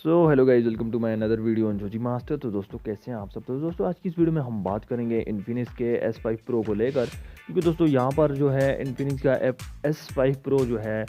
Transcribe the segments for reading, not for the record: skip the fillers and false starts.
Hello guys, welcome to my another video on जोजी master. तो दोस्तों कैसे हैं आप सब। तो दोस्तों आज की इस वीडियो में हम बात करेंगे इन्फिनिक्स के S5 प्रो को लेकर, क्योंकि दोस्तों यहाँ पर जो है इन्फिनिक्स का S5 प्रो जो है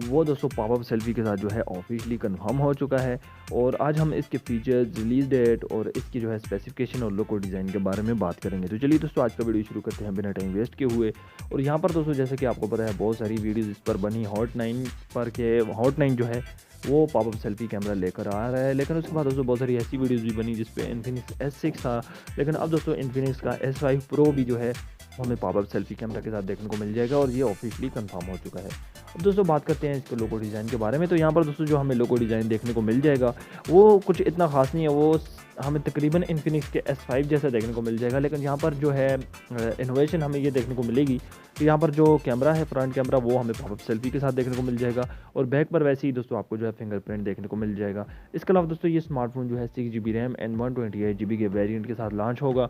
वो दोस्तों पॉपअप सेल्फी के साथ जो है ऑफिशियली कंफर्म हो चुका है। और आज हम इसके फीचर्स, रिलीज डेट और इसकी जो है स्पेसिफिकेशन और लुक और डिज़ाइन के बारे में बात करेंगे। तो चलिए दोस्तों आज का वीडियो शुरू करते हैं बिना टाइम वेस्ट किए हुए। और यहाँ पर दोस्तों जैसे कि आपको पता है बहुत सारी वीडियोज़ इस पर बनी, हॉट 9 पर के हॉट 9 जो है वो पॉपअप सेल्फी कैमरा लेकर आ रहा है। लेकिन उसके बाद दोस्तों बहुत सारी ऐसी वीडियोस भी बनी जिस पे इन्फिनिक्स S6 था, लेकिन अब दोस्तों इन्फिनिक्स का S5 प्रो भी जो है हमें पॉपअप सेल्फी कैमरा के साथ देखने को मिल जाएगा और ये ऑफिशियली कंफर्म हो चुका है। अब दोस्तों बात करते हैं इसके लोगो डिज़ाइन के बारे में। तो यहाँ पर दोस्तों जो हमें लोगो डिज़ाइन देखने को मिल जाएगा वो कुछ इतना खास नहीं है, वो हमें तकरीबन इन्फिनिक्स के S5 जैसा देखने को मिल जाएगा। लेकिन यहाँ पर जो है इनोवेशन हमें ये देखने को मिलेगी कि यहाँ पर जो कैमरा है, फ्रंट कैमरा, वो हमें पॉपअप सेल्फी के साथ देखने को मिल जाएगा और बैक पर वैसे ही दोस्तों आपको जो है फिंगरप्रिंट देखने को मिल जाएगा। इसके अलावा दोस्तों ये स्मार्टफोन जो है 6 GB रैम एंड 128 GB के वेरिएंट के साथ लॉन्च होगा।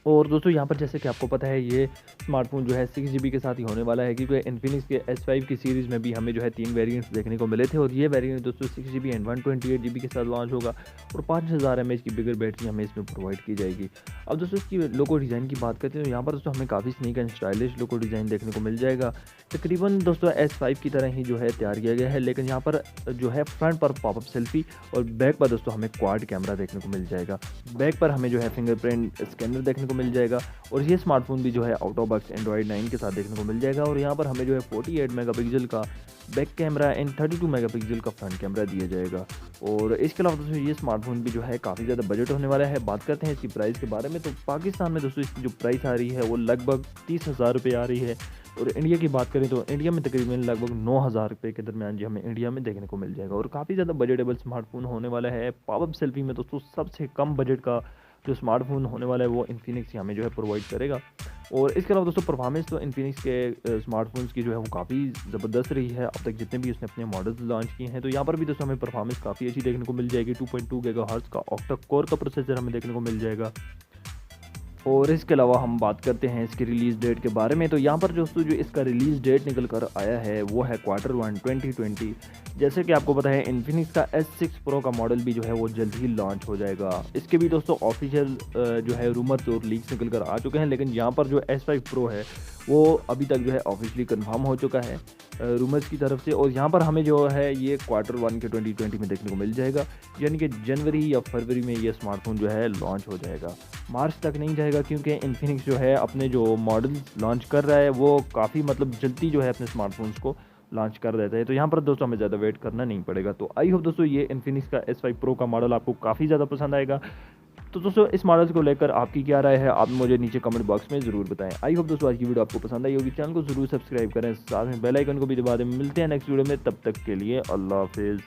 और दोस्तों यहाँ पर जैसे कि आपको पता है ये स्मार्टफोन जो है 6 GB के साथ ही होने वाला है, क्योंकि इन्फिनिक्स के S5 की सीरीज़ में भी हमें जो है 3 वेरिएंट्स देखने को मिले थे और ये वेरिएंट दोस्तों 6 GB एंड 128 GB के साथ लॉन्च होगा और 5000 mAh की बिगर बैटरी हमें इसमें प्रोवाइड की जाएगी। अब दोस्तों इसकी लोगो डिज़ाइन की बात करते हैं तो यहाँ पर दोस्तों हमें काफ़ी sneak and stylish logo design देखने को मिल जाएगा। तकरीबन दोस्तों S5 की तरह ही जो है तैयार किया गया है, लेकिन यहाँ पर जो है फ्रंट पर पॉपअप सेल्फी और बैक पर दोस्तों हमें क्वाड कैमरा देखने को मिल जाएगा। बैक पर हमें जो है फिंगरप्रिंट स्कैनर देखने को मिल जाएगा और ये स्मार्टफोन भी जो है आउट ऑफ बॉक्स एंड्रॉइड 9 के साथ देखने को मिल जाएगा। और यहाँ पर हमें जो है 48 मेगापिक्सल का बैक कैमरा एंड 32 मेगापिक्सल का फ्रंट कैमरा दिया जाएगा। और इसके अलावा दोस्तों ये स्मार्टफोन भी जो है काफ़ी ज़्यादा बजट होने वाला है। बात करते हैं इसकी प्राइस के बारे में। तो पाकिस्तान में दोस्तों इसकी जो प्राइस आ रही है वो लगभग 30,000 रुपये आ रही है और इंडिया की बात करें तो इंडिया में तकरीबन लगभग 9,000 रुपये के दरमियान जी हमें इंडिया में देखने को मिल जाएगा और काफ़ी ज़्यादा बजटेबल स्मार्टफोन होने वाला है। पॉपअप सेल्फी में दोस्तों सबसे कम बजट का जो स्मार्टफोन होने वाला है वो इन्फिनिक्स हमें जो है प्रोवाइड करेगा। और इसके अलावा दोस्तों परफॉर्मेंस तो इन्फिनिक्स के स्मार्टफोन्स की जो है वो काफ़ी ज़बरदस्त रही है अब तक जितने भी उसने अपने मॉडल्स लॉन्च किए हैं। तो यहाँ पर भी दोस्तों हमें परफॉर्मेंस काफ़ी अच्छी देखने को मिल जाएगी। 2.2 गीगाहर्ट्ज़ का ऑक्टा कोर का प्रोसेसर हमें देखने को मिल जाएगा। और इसके अलावा हम बात करते हैं इसकी रिलीज़ डेट के बारे में। तो यहाँ पर दोस्तों जो इसका रिलीज़ डेट निकल कर आया है वो है Q1 2020। जैसे कि आपको पता है इन्फिनिक्स का S6 प्रो का मॉडल भी जो है वो जल्द ही लॉन्च हो जाएगा। इसके भी दोस्तों ऑफिशियल जो है रूमर्स और लीक्स निकल कर आ चुके हैं, लेकिन यहाँ पर जो S5 प्रो है वो अभी तक जो है ऑफिशियली कंफर्म हो चुका है रूमर्स की तरफ से। और यहाँ पर हमें जो है ये Q1 के 2020 में देखने को मिल जाएगा, यानी कि जनवरी या फरवरी में ये स्मार्टफोन जो है लॉन्च हो जाएगा। मार्च तक नहीं जाएगा क्योंकि इन्फिनिक्स जो है अपने जो मॉडल लॉन्च कर रहा है वो काफ़ी जल्दी जो है अपने स्मार्टफोन्स को लॉन्च कर देता है। तो यहाँ पर दोस्तों हमें ज़्यादा वेट करना नहीं पड़ेगा। तो आई होप दोस्तों ये इन्फिनिक्स का S5 प्रो का मॉडल आपको काफ़ी ज़्यादा पसंद आएगा। तो दोस्तों इस मॉडल को लेकर आपकी क्या राय है आप मुझे नीचे कमेंट बॉक्स में ज़रूर बताएं। आई होप दोस्तों आज की वीडियो आपको पसंद आई होगी। चैनल को ज़रूर सब्सक्राइब करें, साथ में बेल आइकन को भी दबा दें। मिलते हैं नेक्स्ट वीडियो में, तब तक के लिए अल्लाह हाफिज़।